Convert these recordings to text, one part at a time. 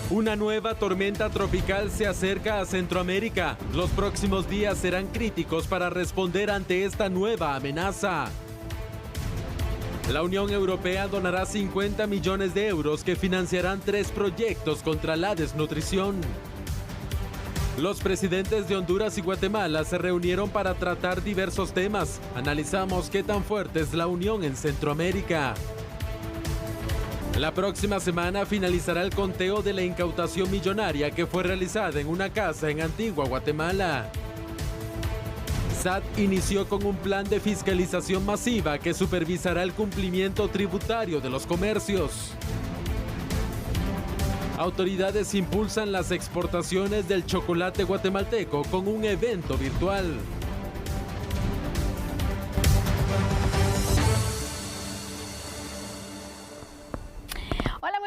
Una nueva tormenta tropical se acerca a Centroamérica. Los próximos días serán críticos para responder ante esta nueva amenaza. La Unión Europea donará 50 millones de euros que financiarán 3 proyectos contra la desnutrición. Los presidentes de Honduras y Guatemala se reunieron para tratar diversos temas. Analizamos qué tan fuerte es la unión en Centroamérica. La próxima semana finalizará el conteo de la incautación millonaria que fue realizada en una casa en Antigua Guatemala. SAT inició con un plan de fiscalización masiva que supervisará el cumplimiento tributario de los comercios. Autoridades impulsan las exportaciones del chocolate guatemalteco con un evento virtual.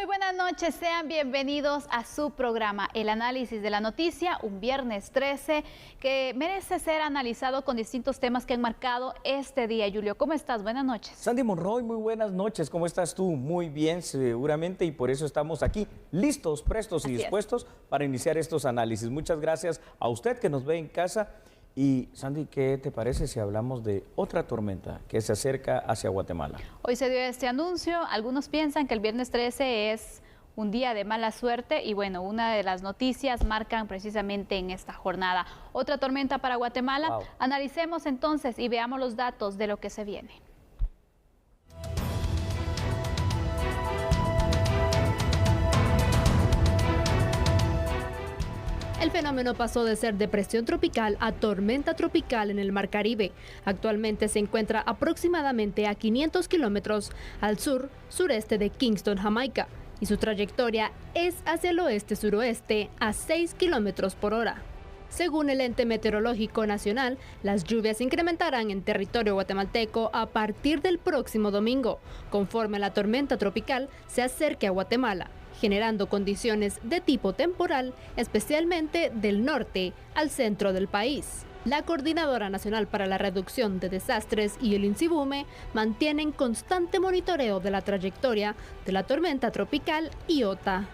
Buenas noches, sean bienvenidos a su programa El Análisis de la Noticia, un viernes 13 que merece ser analizado con distintos temas que han marcado este día. Julio, ¿cómo estás? Buenas noches. Sandy Monroy, muy buenas noches. ¿Cómo estás tú? Muy bien, seguramente, y por eso estamos aquí listos, prestos y dispuestos para iniciar estos análisis. Muchas gracias a usted que nos ve en casa. Y Sandy, ¿qué te parece si hablamos de otra tormenta que se acerca hacia Guatemala? Hoy se dio este anuncio. Algunos piensan que el viernes 13 es un día de mala suerte y bueno, una de las noticias marcan precisamente en esta jornada. Otra tormenta para Guatemala. Wow. Analicemos entonces y veamos los datos de lo que se viene. El fenómeno pasó de ser depresión tropical a tormenta tropical en el Mar Caribe. Actualmente se encuentra aproximadamente a 500 kilómetros al sur-sureste de Kingston, Jamaica, y su trayectoria es hacia el oeste-suroeste a 6 kilómetros por hora. Según el Ente Meteorológico Nacional, las lluvias incrementarán en territorio guatemalteco a partir del próximo domingo, conforme la tormenta tropical se acerque a Guatemala, generando condiciones de tipo temporal, especialmente del norte al centro del país. La Coordinadora Nacional para la Reducción de Desastres y el INSIBUME mantienen constante monitoreo de la trayectoria de la tormenta tropical Iota.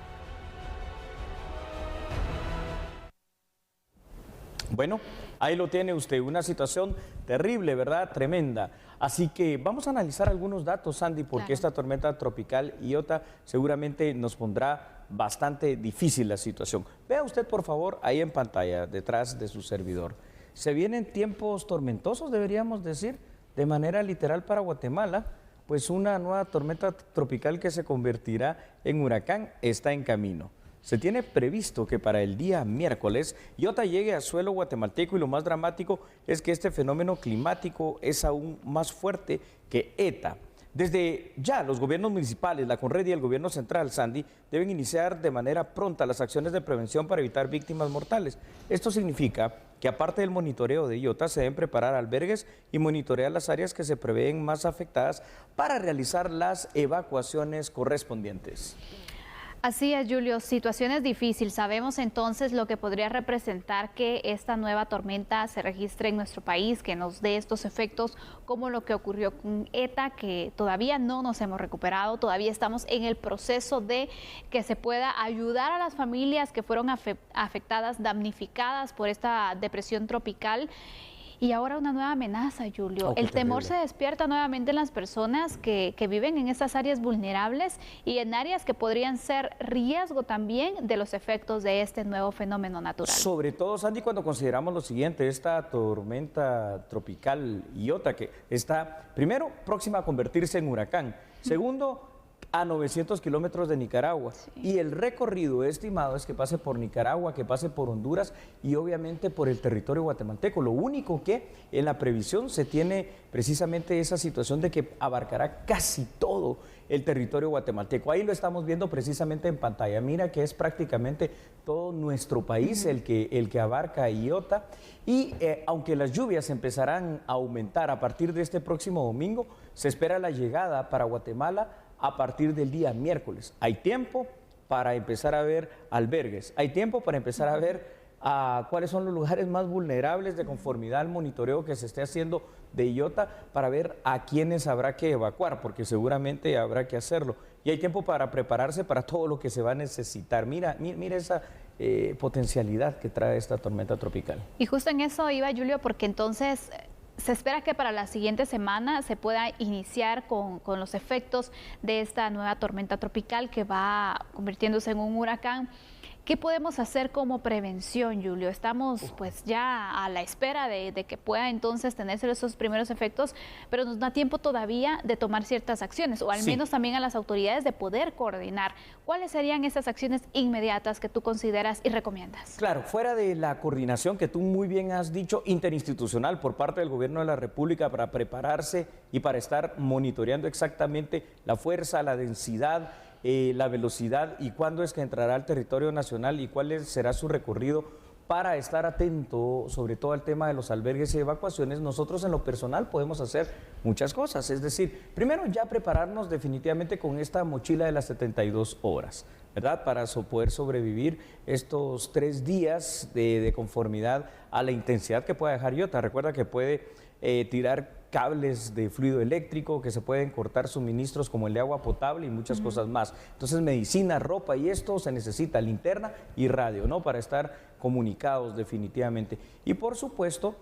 Bueno, ahí lo tiene usted, una situación terrible, ¿verdad? Tremenda. Así que vamos a analizar algunos datos, Sandy, porque esta tormenta tropical Iota seguramente nos pondrá bastante difícil la situación. Vea usted, por favor, ahí en pantalla, detrás de su servidor. Se vienen tiempos tormentosos, deberíamos decir, de manera literal para Guatemala, pues una nueva tormenta tropical que se convertirá en huracán está en camino. Se tiene previsto que para el día miércoles Iota llegue a suelo guatemalteco y lo más dramático es que este fenómeno climático es aún más fuerte que ETA. Desde ya los gobiernos municipales, la CONRED y el gobierno central, Sandy, deben iniciar de manera pronta las acciones de prevención para evitar víctimas mortales. Esto significa que aparte del monitoreo de Iota se deben preparar albergues y monitorear las áreas que se prevén más afectadas para realizar las evacuaciones correspondientes. Así es, Julio, situaciones difíciles. Sabemos entonces lo que podría representar que esta nueva tormenta se registre en nuestro país, que nos dé estos efectos como lo que ocurrió con ETA, que todavía no nos hemos recuperado, todavía estamos en el proceso de que se pueda ayudar a las familias que fueron afectadas, damnificadas por esta depresión tropical. Y ahora una nueva amenaza, Julio. El temor se despierta nuevamente en las personas que viven en estas áreas vulnerables y en áreas que podrían ser riesgo también de los efectos de este nuevo fenómeno natural. Sobre todo, Sandy, cuando consideramos lo siguiente, esta tormenta tropical Iota, que está, primero, próxima a convertirse en huracán. Segundo, a 900 kilómetros de Nicaragua. Sí. Y el recorrido estimado es que pase por Nicaragua, que pase por Honduras y obviamente por el territorio guatemalteco. Lo único que en la previsión se tiene precisamente esa situación de que abarcará casi todo el territorio guatemalteco. Ahí lo estamos viendo precisamente en pantalla. Mira que es prácticamente todo nuestro país el que abarca Iota. Y aunque las lluvias empezarán a aumentar a partir de este próximo domingo, se espera la llegada para Guatemala a partir del día miércoles. Hay tiempo para empezar a ver albergues, hay tiempo para empezar a ver a cuáles son los lugares más vulnerables de conformidad al monitoreo que se esté haciendo de Iota para ver a quiénes habrá que evacuar, porque seguramente habrá que hacerlo. Y hay tiempo para prepararse para todo lo que se va a necesitar. Mira esa potencialidad que trae esta tormenta tropical. Y justo en eso iba, Julio, porque entonces se espera que para la siguiente semana se pueda iniciar con los efectos de esta nueva tormenta tropical que va convirtiéndose en un huracán. ¿Qué podemos hacer como prevención, Julio? Estamos pues ya a la espera de que pueda entonces tenerse esos primeros efectos, pero nos da tiempo todavía de tomar ciertas acciones, o al menos también a las autoridades de poder coordinar. ¿Cuáles serían esas acciones inmediatas que tú consideras y recomiendas? Claro, fuera de la coordinación que tú muy bien has dicho, interinstitucional por parte del Gobierno de la República para prepararse y para estar monitoreando exactamente la fuerza, la densidad, la velocidad y cuándo es que entrará al territorio nacional y cuál será su recorrido para estar atento sobre todo al tema de los albergues y evacuaciones. Nosotros en lo personal podemos hacer muchas cosas, es decir, primero ya prepararnos definitivamente con esta mochila de las 72 horas, ¿verdad? Para poder sobrevivir estos 3 días de conformidad a la intensidad que pueda dejar Iota. Recuerda que puede tirar cables de fluido eléctrico, que se pueden cortar suministros como el de agua potable y muchas cosas más. Entonces, medicina, ropa y esto se necesita linterna y radio, ¿no? Para estar comunicados definitivamente. Y por supuesto,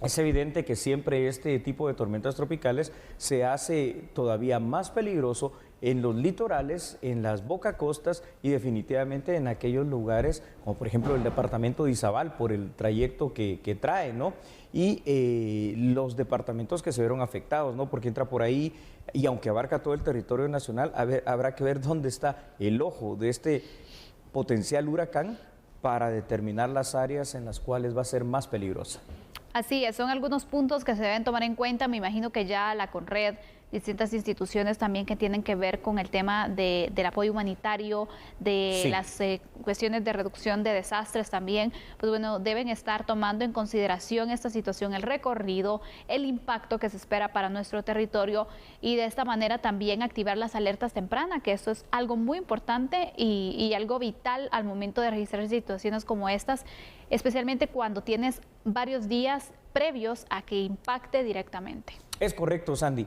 es evidente que siempre este tipo de tormentas tropicales se hace todavía más peligroso en los litorales, en las bocacostas y definitivamente en aquellos lugares como por ejemplo el departamento de Izabal por el trayecto que trae, ¿no? Y los departamentos que se vieron afectados, ¿no? Porque entra por ahí y aunque abarca todo el territorio nacional, habrá que ver dónde está el ojo de este potencial huracán para determinar las áreas en las cuales va a ser más peligrosa. Así es, son algunos puntos que se deben tomar en cuenta. Me imagino que ya la CONRED, distintas instituciones también que tienen que ver con el tema del apoyo humanitario, de las cuestiones de reducción de desastres también, pues bueno, deben estar tomando en consideración esta situación, el recorrido, el impacto que se espera para nuestro territorio y de esta manera también activar las alertas tempranas, que esto es algo muy importante y algo vital al momento de registrar situaciones como estas, especialmente cuando tienes varios días previos a que impacte directamente. Es correcto, Sandy.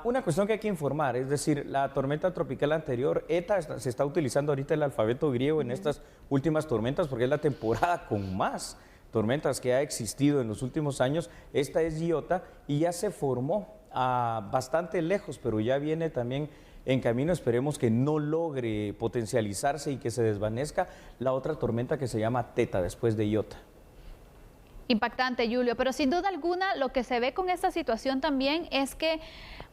Una cuestión que hay que informar, es decir, la tormenta tropical anterior, ETA, se está utilizando ahorita el alfabeto griego en estas últimas tormentas porque es la temporada con más tormentas que ha existido en los últimos años. Esta es Iota y ya se formó bastante lejos, pero ya viene también en camino. Esperemos que no logre potencializarse y que se desvanezca la otra tormenta que se llama Teta después de Iota. Impactante, Julio, pero sin duda alguna lo que se ve con esta situación también es que,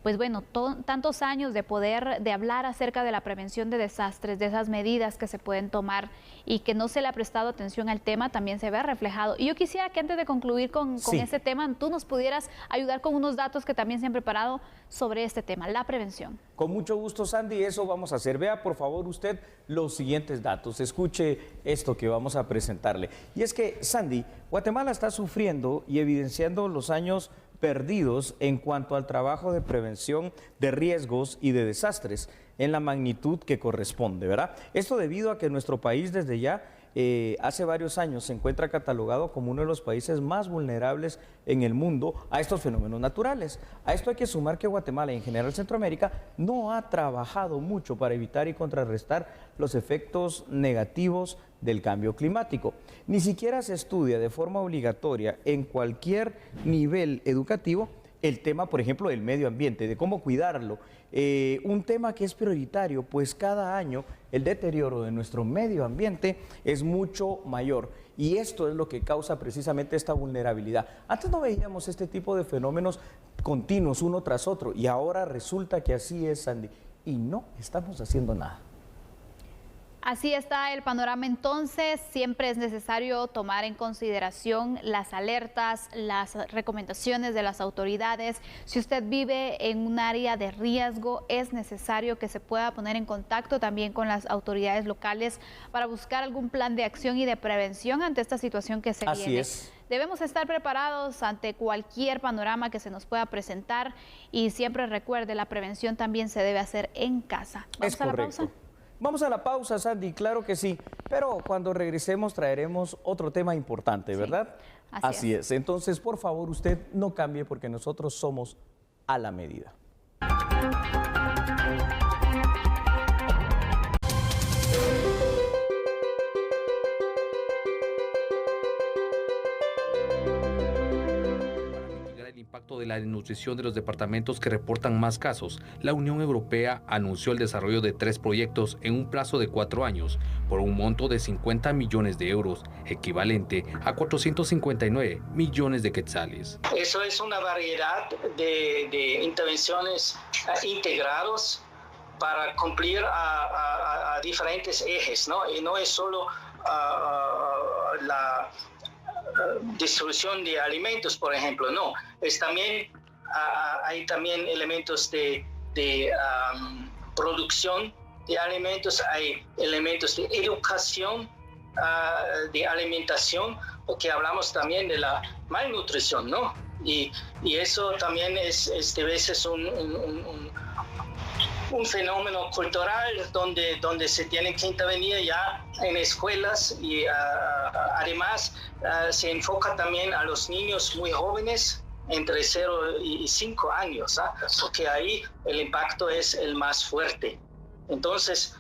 pues bueno, tantos años de hablar acerca de la prevención de desastres, de esas medidas que se pueden tomar y que no se le ha prestado atención al tema, también se ve reflejado. Y yo quisiera que antes de concluir con ese tema, tú nos pudieras ayudar con unos datos que también se han preparado sobre este tema, la prevención. Con mucho gusto, Sandy, eso vamos a hacer. Vea, por favor, usted los siguientes datos. Escuche esto que vamos a presentarle. Y es que, Sandy, Guatemala está sufriendo y evidenciando los años perdidos en cuanto al trabajo de prevención de riesgos y de desastres en la magnitud que corresponde, ¿verdad? Esto debido a que nuestro país desde ya hace varios años se encuentra catalogado como uno de los países más vulnerables en el mundo a estos fenómenos naturales. A esto hay que sumar que Guatemala y en general Centroamérica no ha trabajado mucho para evitar y contrarrestar los efectos negativos del cambio climático. Ni siquiera se estudia de forma obligatoria en cualquier nivel educativo el tema, por ejemplo, del medio ambiente, de cómo cuidarlo. Un tema que es prioritario, pues cada año el deterioro de nuestro medio ambiente es mucho mayor. Y esto es lo que causa precisamente esta vulnerabilidad. Antes no veíamos este tipo de fenómenos continuos uno tras otro y ahora resulta que así es, Sandy. Y no estamos haciendo nada. Así está el panorama entonces, siempre es necesario tomar en consideración las alertas, las recomendaciones de las autoridades. Si usted vive en un área de riesgo, es necesario que se pueda poner en contacto también con las autoridades locales para buscar algún plan de acción y de prevención ante esta situación que se viene. Así es. Debemos estar preparados ante cualquier panorama que se nos pueda presentar y siempre recuerde, la prevención también se debe hacer en casa. ¿Vamos a la pausa? Vamos a la pausa, Sandy, claro que sí, pero cuando regresemos traeremos otro tema importante, ¿verdad? Sí, así es. Entonces, por favor, usted no cambie porque nosotros somos a la medida. De la desnutrición de los departamentos que reportan más casos, la Unión Europea anunció el desarrollo de 3 proyectos en un plazo de 4 años por un monto de 50 millones de euros, equivalente a 459 millones de quetzales. Eso es una variedad de intervenciones integrados para cumplir a diferentes ejes, ¿no? Y no es solo la distribución de alimentos, por ejemplo, no, es también, hay también elementos de producción de alimentos, hay elementos de educación, de alimentación, porque hablamos también de la malnutrición, ¿no? Y eso también es de veces un fenómeno cultural donde se tiene que intervenir ya en escuelas y además se enfoca también a los niños muy jóvenes entre 0 y 5 años, porque ahí el impacto es el más fuerte. Entonces,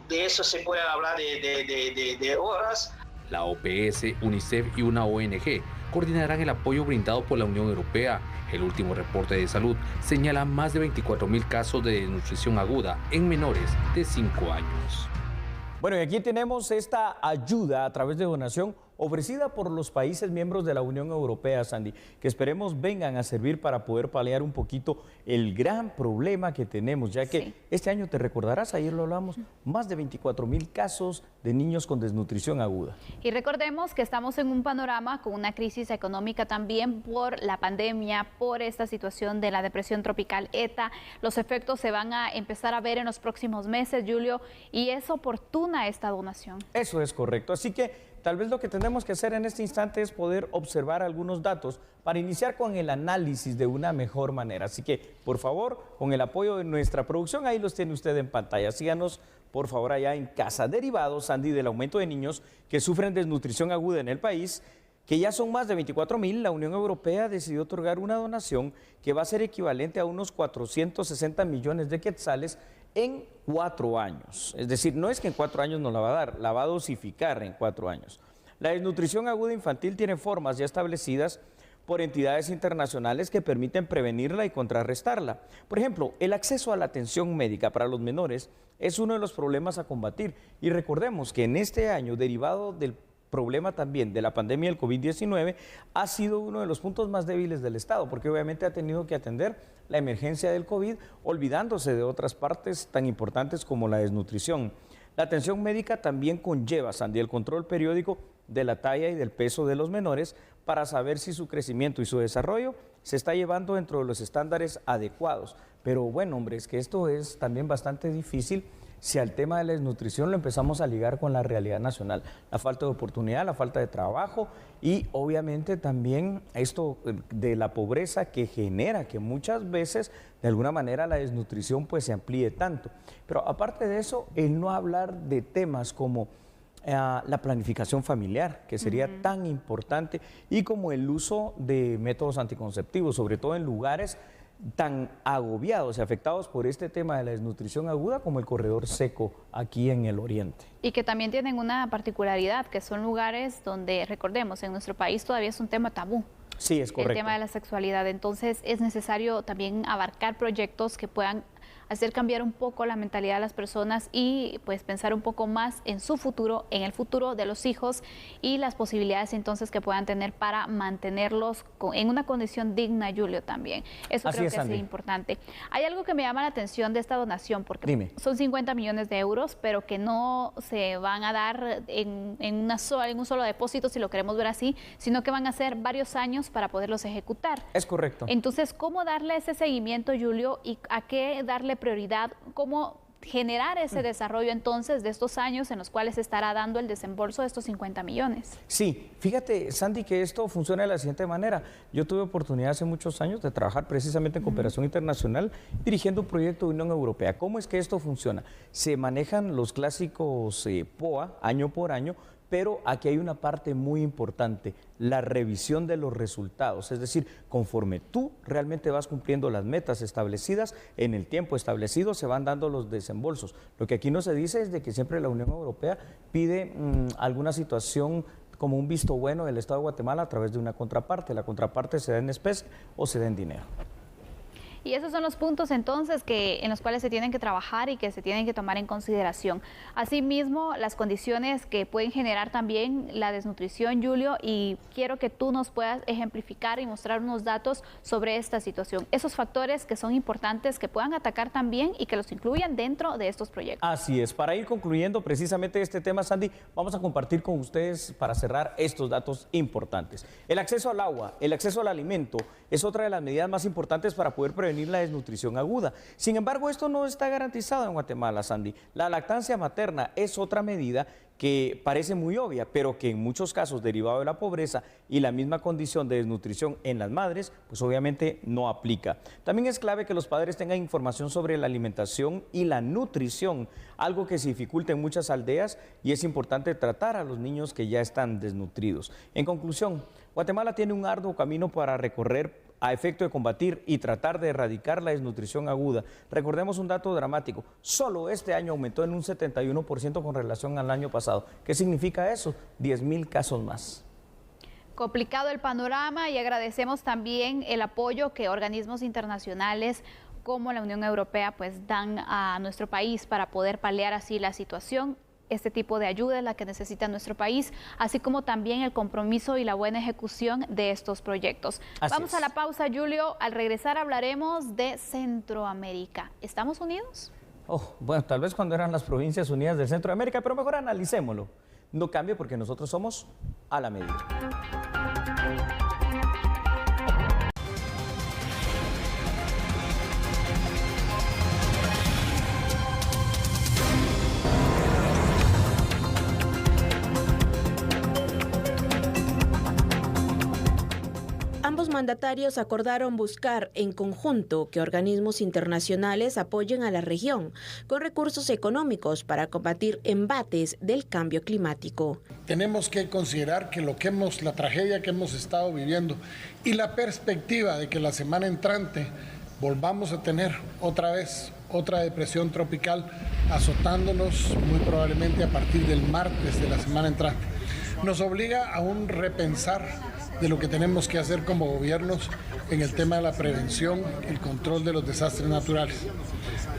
de eso se puede hablar de horas. La OPS, UNICEF y una ONG coordinarán el apoyo brindado por la Unión Europea. El último reporte de salud señala más de 24.000 casos de desnutrición aguda en menores de 5 años. Bueno, y aquí tenemos esta ayuda a través de donación ofrecida por los países miembros de la Unión Europea, Sandy, que esperemos vengan a servir para poder paliar un poquito el gran problema que tenemos, ya que este año, te recordarás, ayer lo hablamos, más de 24.000 casos de niños con desnutrición aguda. Y recordemos que estamos en un panorama con una crisis económica también por la pandemia, por esta situación de la depresión tropical ETA. Los efectos se van a empezar a ver en los próximos meses, Julio, y es oportuna esta donación. Eso es correcto, así que tal vez lo que tenemos que hacer en este instante es poder observar algunos datos para iniciar con el análisis de una mejor manera. Así que, por favor, con el apoyo de nuestra producción, ahí los tiene usted en pantalla. Síganos, por favor, allá en casa. Derivados, Sandy, del aumento de niños que sufren desnutrición aguda en el país, que ya son más de 24.000, la Unión Europea decidió otorgar una donación que va a ser equivalente a unos 460 millones de quetzales en 4 años. Es decir, no es que en 4 años nos la va a dar, la va a dosificar en 4 años. La desnutrición aguda infantil tiene formas ya establecidas por entidades internacionales que permiten prevenirla y contrarrestarla. Por ejemplo, el acceso a la atención médica para los menores es uno de los problemas a combatir. Y recordemos que en este año, derivado del problema también de la pandemia del COVID-19, ha sido uno de los puntos más débiles del Estado, porque obviamente ha tenido que atender la emergencia del COVID, olvidándose de otras partes tan importantes como la desnutrición. La atención médica también conlleva, Sandy, el control periódico de la talla y del peso de los menores para saber si su crecimiento y su desarrollo se está llevando dentro de los estándares adecuados. Pero bueno, hombre, es que esto es también bastante difícil si al tema de la desnutrición lo empezamos a ligar con la realidad nacional, la falta de oportunidad, la falta de trabajo y obviamente también esto de la pobreza que genera que muchas veces de alguna manera la desnutrición pues se amplíe tanto. Pero aparte de eso, el no hablar de temas como la planificación familiar, que sería tan importante, y como el uso de métodos anticonceptivos, sobre todo en lugares tan agobiados y afectados por este tema de la desnutrición aguda como el corredor seco aquí en el oriente. Y que también tienen una particularidad, que son lugares donde, recordemos, en nuestro país todavía es un tema tabú. Sí, es correcto. El tema de la sexualidad, entonces es necesario también abarcar proyectos que puedan hacer cambiar un poco la mentalidad de las personas y pues pensar un poco más en su futuro, en el futuro de los hijos y las posibilidades entonces que puedan tener para mantenerlos en una condición digna, Julio, también. Eso creo que es importante. Hay algo que me llama la atención de esta donación, porque son 50 millones de euros, pero que no se van a dar en un solo depósito, si lo queremos ver así, sino que van a ser varios años para poderlos ejecutar. Es correcto. Entonces, ¿cómo darle ese seguimiento, Julio, y a qué darle prioridad? ¿Cómo generar ese desarrollo entonces de estos años en los cuales se estará dando el desembolso de estos 50 millones. Sí, fíjate, Sandy, que esto funciona de la siguiente manera. Yo tuve oportunidad hace muchos años de trabajar precisamente en cooperación internacional dirigiendo un proyecto de Unión Europea. ¿Cómo es que esto funciona? Se manejan los clásicos POA año por año, pero aquí hay una parte muy importante, la revisión de los resultados. Es decir, conforme tú realmente vas cumpliendo las metas establecidas, en el tiempo establecido se van dando los desembolsos. Lo que aquí no se dice es de que siempre la Unión Europea pide alguna situación como un visto bueno del Estado de Guatemala a través de una contraparte. La contraparte se da en especie o se da en dinero. Y esos son los puntos entonces en los cuales se tienen que trabajar y que se tienen que tomar en consideración. Asimismo, las condiciones que pueden generar también la desnutrición, Julio, y quiero que tú nos puedas ejemplificar y mostrar unos datos sobre esta situación. Esos factores que son importantes, que puedan atacar también y que los incluyan dentro de estos proyectos. Así es. Para ir concluyendo precisamente este tema, Sandy, vamos a compartir con ustedes para cerrar estos datos importantes. El acceso al agua, el acceso al alimento es otra de las medidas más importantes para poder prevenir la desnutrición aguda. Sin embargo, esto no está garantizado en Guatemala, Sandy. La lactancia materna es otra medida que parece muy obvia, pero que en muchos casos, derivado de la pobreza y la misma condición de desnutrición en las madres, pues obviamente no aplica. También es clave que los padres tengan información sobre la alimentación y la nutrición, algo que se dificulta en muchas aldeas y es importante tratar a los niños que ya están desnutridos. En conclusión, Guatemala tiene un arduo camino para recorrer a efecto de combatir y tratar de erradicar la desnutrición aguda. Recordemos un dato dramático, solo este año aumentó en un 71% con relación al año pasado. ¿Qué significa eso? 10,000 casos más. Complicado el panorama y agradecemos también el apoyo que organismos internacionales como la Unión Europea pues dan a nuestro país para poder paliar así la situación. Este tipo de ayuda es la que necesita nuestro país, así como también el compromiso y la buena ejecución de estos proyectos. Vamos a la pausa, Julio. Al regresar hablaremos de Centroamérica. ¿Estamos unidos? Bueno, tal vez cuando eran las Provincias Unidas del Centro de América, pero mejor analicémoslo. No cambie porque nosotros somos a la medida. Ambos mandatarios acordaron buscar en conjunto que organismos internacionales apoyen a la región con recursos económicos para combatir embates del cambio climático. Tenemos que considerar que la tragedia que hemos estado viviendo y la perspectiva de que la semana entrante volvamos a tener otra vez otra depresión tropical azotándonos muy probablemente a partir del martes de la semana entrante, nos obliga a un repensar de lo que tenemos que hacer como gobiernos en el tema de la prevención, el control de los desastres naturales.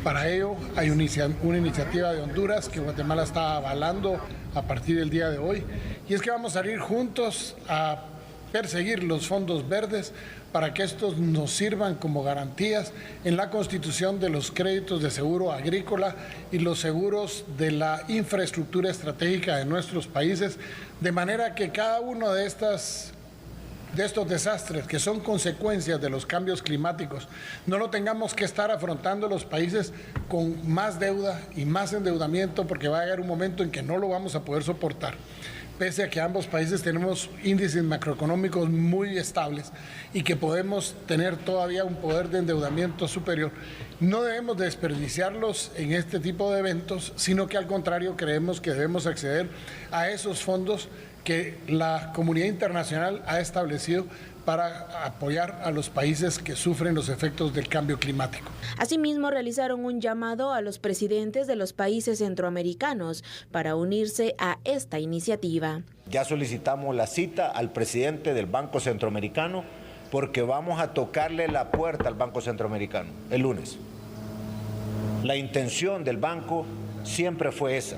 Para ello hay una iniciativa de Honduras que Guatemala está avalando a partir del día de hoy, y es que vamos a ir juntos a perseguir los fondos verdes para que estos nos sirvan como garantías en la constitución de los créditos de seguro agrícola y los seguros de la infraestructura estratégica de nuestros países, de manera que cada uno de estos desastres que son consecuencias de los cambios climáticos no lo tengamos que estar afrontando los países con más deuda y más endeudamiento, porque va a llegar un momento en que no lo vamos a poder soportar. Pese a que ambos países tenemos índices macroeconómicos muy estables y que podemos tener todavía un poder de endeudamiento superior, no debemos desperdiciarlos en este tipo de eventos, sino que al contrario creemos que debemos acceder a esos fondos que la comunidad internacional ha establecido para apoyar a los países que sufren los efectos del cambio climático. Asimismo, realizaron un llamado a los presidentes de los países centroamericanos para unirse a esta iniciativa. Ya solicitamos la cita al presidente del Banco Centroamericano porque vamos a tocarle la puerta al Banco Centroamericano el lunes. La intención del banco siempre fue esa.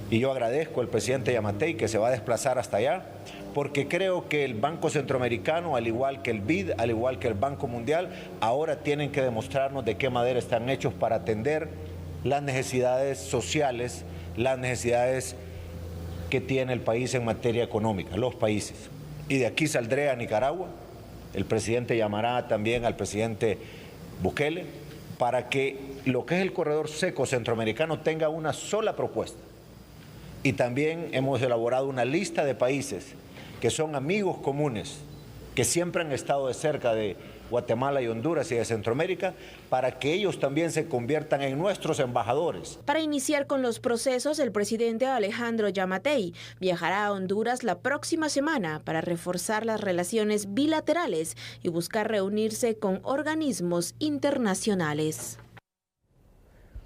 Y yo agradezco al presidente Yamatei que se va a desplazar hasta allá, porque creo que el Banco Centroamericano, al igual que el BID, al igual que el Banco Mundial, ahora tienen que demostrarnos de qué manera están hechos para atender las necesidades sociales, las necesidades que tiene el país en materia económica, los países. Y de aquí saldré a Nicaragua, el presidente llamará también al presidente Bukele, para que lo que es el corredor seco centroamericano tenga una sola propuesta. Y también hemos elaborado una lista de países que son amigos comunes, que siempre han estado de cerca de Guatemala y Honduras y de Centroamérica, para que ellos también se conviertan en nuestros embajadores. Para iniciar con los procesos, el presidente Alejandro Yamatei viajará a Honduras la próxima semana para reforzar las relaciones bilaterales y buscar reunirse con organismos internacionales.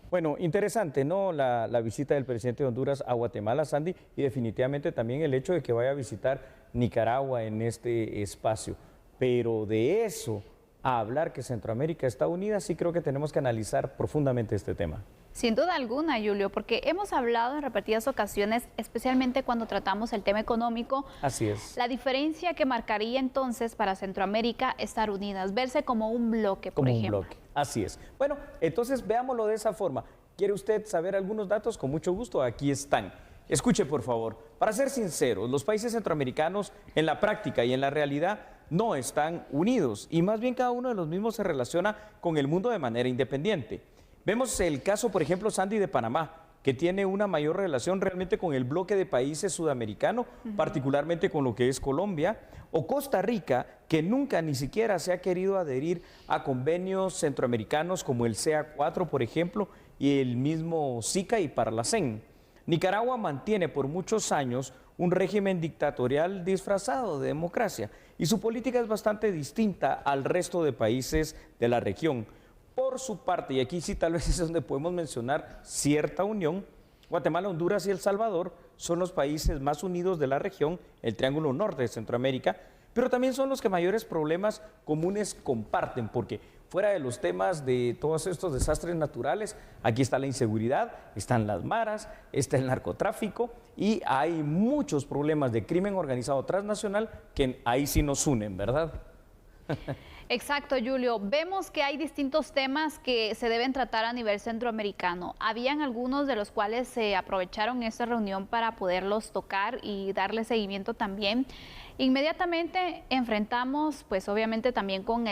Bueno, interesante, ¿no? La visita del presidente de Honduras a Guatemala, Sandy, y definitivamente también el hecho de que vaya a visitar Nicaragua en este espacio. Pero de eso a hablar que Centroamérica está unida, sí creo que tenemos que analizar profundamente este tema. Sin duda alguna, Julio, porque hemos hablado en repetidas ocasiones, especialmente cuando tratamos el tema económico. Así es. La diferencia que marcaría entonces para Centroamérica estar unidas, verse como un bloque, por ejemplo. Como un bloque, así es. Bueno, entonces veámoslo de esa forma. ¿Quiere usted saber algunos datos? Con mucho gusto, aquí están. Escuche, por favor. Para ser sinceros, los países centroamericanos en la práctica y en la realidad no están unidos y más bien cada uno de los mismos se relaciona con el mundo de manera independiente. Vemos el caso, por ejemplo, Sandy, de Panamá, que tiene una mayor relación realmente con el bloque de países sudamericanos, particularmente con lo que es Colombia, o Costa Rica, que nunca ni siquiera se ha querido adherir a convenios centroamericanos como el CA4, por ejemplo, y el mismo SICA y Parlacén. Nicaragua mantiene por muchos años un régimen dictatorial disfrazado de democracia y su política es bastante distinta al resto de países de la región. Por su parte, y aquí sí tal vez es donde podemos mencionar cierta unión, Guatemala, Honduras y El Salvador son los países más unidos de la región, el Triángulo Norte de Centroamérica, pero también son los que mayores problemas comunes comparten, porque fuera de los temas de todos estos desastres naturales, aquí está la inseguridad, están las maras, está el narcotráfico y hay muchos problemas de crimen organizado transnacional que ahí sí nos unen, ¿verdad? Exacto, Julio. Vemos que hay distintos temas que se deben tratar a nivel centroamericano. Habían algunos de los cuales se aprovecharon esta reunión para poderlos tocar y darle seguimiento también. Inmediatamente enfrentamos, pues obviamente también con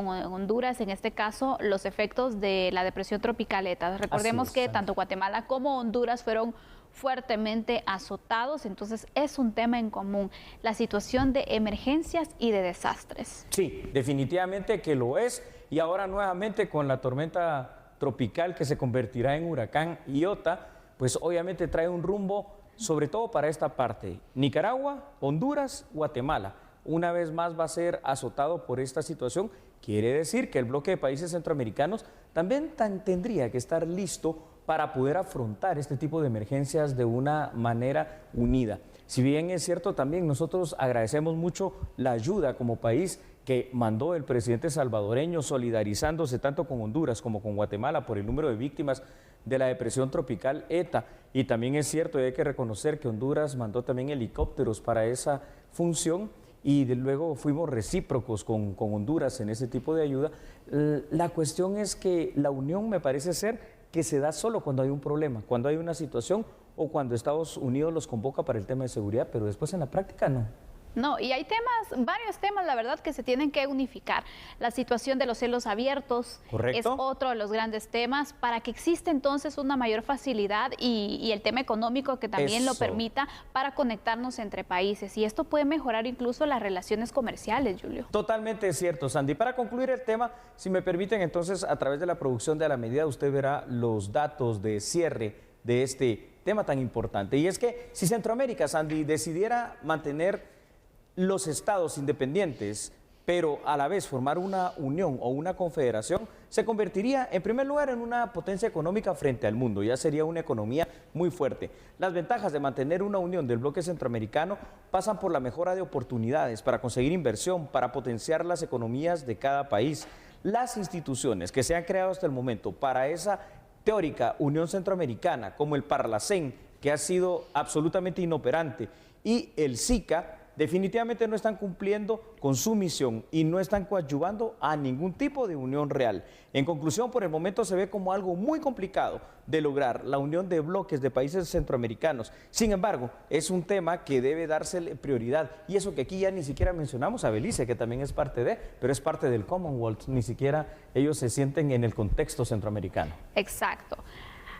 Honduras, en este caso, los efectos de la depresión tropical ETA. Recordemos que tanto Guatemala como Honduras fueron fuertemente azotados, entonces es un tema en común, la situación de emergencias y de desastres. Sí, definitivamente que lo es, y ahora nuevamente con la tormenta tropical que se convertirá en huracán Iota, pues obviamente trae un rumbo sobre todo para esta parte, Nicaragua, Honduras, Guatemala, una vez más va a ser azotado por esta situación. Quiere decir que el bloque de países centroamericanos también tendría que estar listo para poder afrontar este tipo de emergencias de una manera unida. Si bien es cierto, también nosotros agradecemos mucho la ayuda como país que mandó el presidente salvadoreño, solidarizándose tanto con Honduras como con Guatemala por el número de víctimas de la depresión tropical ETA. Y también es cierto, y hay que reconocer que Honduras mandó también helicópteros para esa función y luego fuimos recíprocos con Honduras en ese tipo de ayuda. La cuestión es que la unión me parece ser que se da solo cuando hay un problema, cuando hay una situación o cuando Estados Unidos los convoca para el tema de seguridad, pero después en la práctica no. No, y hay temas, varios temas, la verdad, que se tienen que unificar. La situación de los cielos abiertos es otro de los grandes temas para que exista entonces una mayor facilidad y el tema económico que también lo permita para conectarnos entre países. Y esto puede mejorar incluso las relaciones comerciales, Julio. Totalmente cierto, Sandy. Para concluir el tema, si me permiten, entonces, a través de la producción de A la Medida, usted verá los datos de cierre de este tema tan importante. Y es que si Centroamérica, Sandy, decidiera mantener los estados independientes, pero a la vez formar una unión o una confederación, se convertiría en primer lugar en una potencia económica frente al mundo, ya sería una economía muy fuerte. Las ventajas de mantener una unión del bloque centroamericano pasan por la mejora de oportunidades para conseguir inversión, para potenciar las economías de cada país. Las instituciones que se han creado hasta el momento para esa teórica Unión Centroamericana, como el Parlacén, que ha sido absolutamente inoperante, y el SICA, definitivamente no están cumpliendo con su misión y no están coadyuvando a ningún tipo de unión real. En conclusión, por el momento se ve como algo muy complicado de lograr la unión de bloques de países centroamericanos. Sin embargo, es un tema que debe dársele prioridad, y eso que aquí ya ni siquiera mencionamos a Belice, que también es parte de, pero es parte del Commonwealth, ni siquiera ellos se sienten en el contexto centroamericano. Exacto.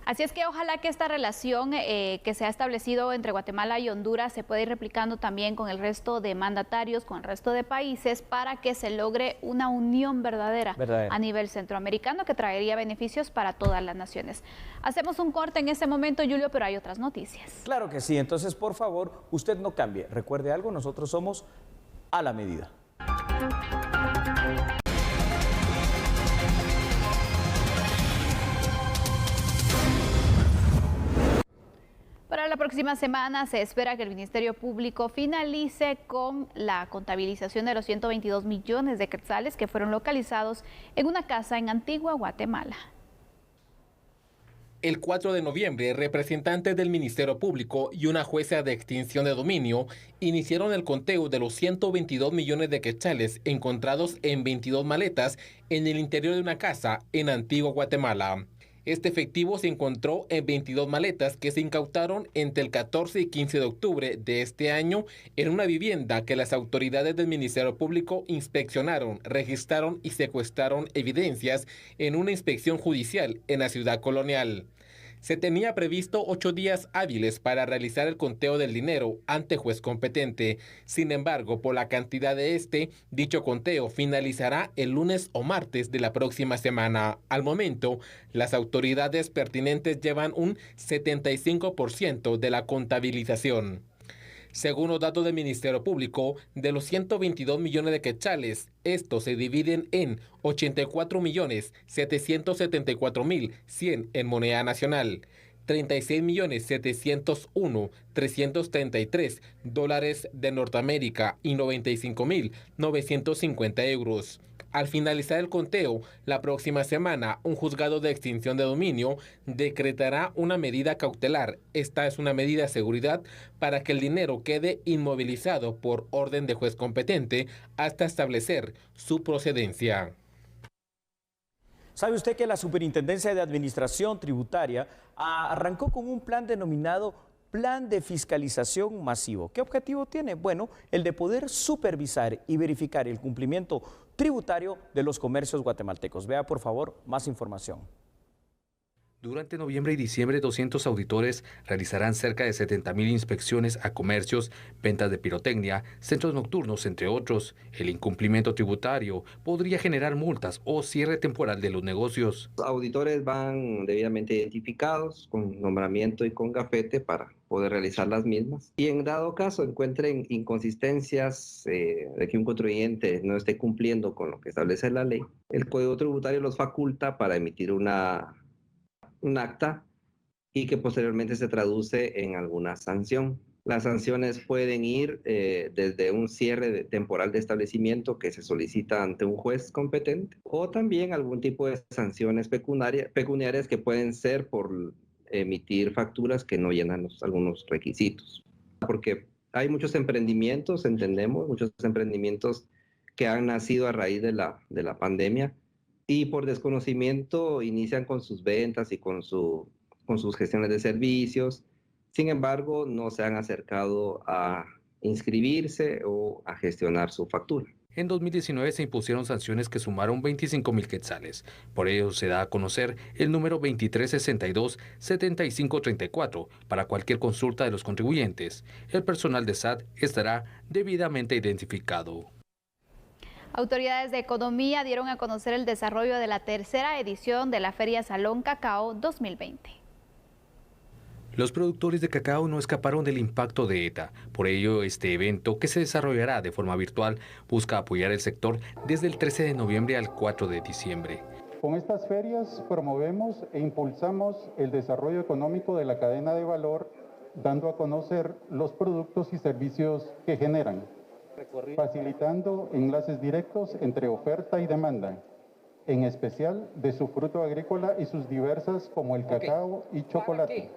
Así es que ojalá que esta relación que se ha establecido entre Guatemala y Honduras se pueda ir replicando también con el resto de mandatarios, con el resto de países, para que se logre una unión verdadera a nivel centroamericano que traería beneficios para todas las naciones. Hacemos un corte en este momento, Julio, pero hay otras noticias. Claro que sí, entonces por favor, usted no cambie. Recuerde algo, nosotros somos a la medida. Para la próxima semana se espera que el Ministerio Público finalice con la contabilización de los 122 millones de quetzales que fueron localizados en una casa en Antigua, Guatemala. El 4 de noviembre, representantes del Ministerio Público y una jueza de extinción de dominio iniciaron el conteo de los 122 millones de quetzales encontrados en 22 maletas en el interior de una casa en Antigua, Guatemala. Este efectivo se encontró en 22 maletas que se incautaron entre el 14 y 15 de octubre de este año en una vivienda que las autoridades del Ministerio Público inspeccionaron, registraron y secuestraron evidencias en una inspección judicial en la ciudad colonial. Se tenía previsto 8 días hábiles para realizar el conteo del dinero ante juez competente. Sin embargo, por la cantidad de dicho conteo finalizará el lunes o martes de la próxima semana. Al momento, las autoridades pertinentes llevan un 75% de la contabilización. Según los datos del Ministerio Público, de los 122 millones de quetzales, estos se dividen en 84.774.100 en moneda nacional, 36.701.333 dólares de Norteamérica y 95.950 euros. Al finalizar el conteo, la próxima semana, un juzgado de extinción de dominio decretará una medida cautelar. Esta es una medida de seguridad para que el dinero quede inmovilizado por orden de juez competente hasta establecer su procedencia. ¿Sabe usted que la Superintendencia de Administración Tributaria arrancó con un plan denominado Plan de Fiscalización Masivo? ¿Qué objetivo tiene? Bueno, el de poder supervisar y verificar el cumplimiento tributario de los comercios guatemaltecos. Vea, por favor, más información. Durante noviembre y diciembre, 200 auditores realizarán cerca de 70.000 inspecciones a comercios, ventas de pirotecnia, centros nocturnos, entre otros. El incumplimiento tributario podría generar multas o cierre temporal de los negocios. Los auditores van debidamente identificados con nombramiento y con gafete para poder realizar las mismas. Y en dado caso encuentren inconsistencias de que un contribuyente no esté cumpliendo con lo que establece la ley, el Código Tributario los faculta para emitir un acta y que posteriormente se traduce en alguna sanción. Las sanciones pueden ir desde un cierre temporal de establecimiento que se solicita ante un juez competente o también algún tipo de sanciones pecuniarias que pueden ser por emitir facturas que no llenan algunos requisitos. Porque hay muchos emprendimientos, entendemos, muchos emprendimientos que han nacido a raíz de la pandemia y por desconocimiento inician con sus ventas y con sus gestiones de servicios. Sin embargo, no se han acercado a inscribirse o a gestionar su factura. En 2019 se impusieron sanciones que sumaron 25.000 quetzales. Por ello se da a conocer el número 2362-7534 para cualquier consulta de los contribuyentes. El personal de SAT estará debidamente identificado. Autoridades de Economía dieron a conocer el desarrollo de la tercera edición de la Feria Salón Cacao 2020. Los productores de cacao no escaparon del impacto de ETA. Por ello, este evento, que se desarrollará de forma virtual, busca apoyar el sector desde el 13 de noviembre al 4 de diciembre. Con estas ferias promovemos e impulsamos el desarrollo económico de la cadena de valor, dando a conocer los productos y servicios que generan, facilitando enlaces directos entre oferta y demanda, en especial de su fruto agrícola y sus diversas como el cacao y chocolate.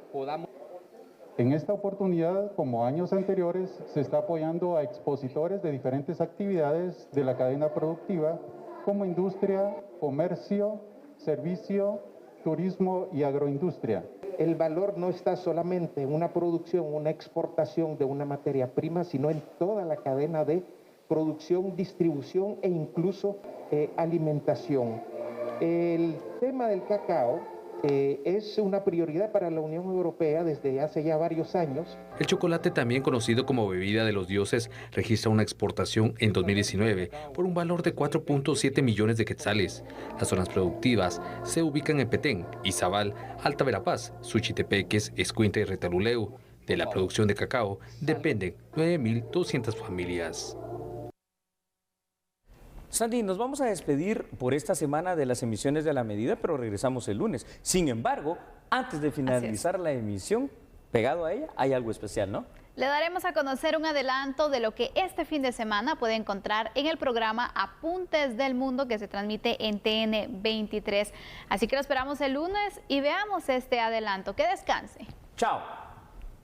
En esta oportunidad, como años anteriores, se está apoyando a expositores de diferentes actividades de la cadena productiva, como industria, comercio, servicio, turismo y agroindustria. El valor no está solamente en una producción, una exportación de una materia prima, sino en toda la cadena de producción, distribución e incluso alimentación. El tema del cacao es una prioridad para la Unión Europea desde hace ya varios años. El chocolate, también conocido como bebida de los dioses, registra una exportación en 2019 por un valor de 4.7 millones de quetzales. Las zonas productivas se ubican en Petén, Izabal, Alta Verapaz, Suchitepeques, Escuintla y Retaluleu. De la producción de cacao dependen 9.200 familias. Sandy, nos vamos a despedir por esta semana de las emisiones de La Medida, pero regresamos el lunes. Sin embargo, antes de finalizar la emisión, pegado a ella, hay algo especial, ¿no? Le daremos a conocer un adelanto de lo que este fin de semana puede encontrar en el programa Apuntes del Mundo, que se transmite en TN 23. Así que lo esperamos el lunes y veamos este adelanto. Que descanse. Chao.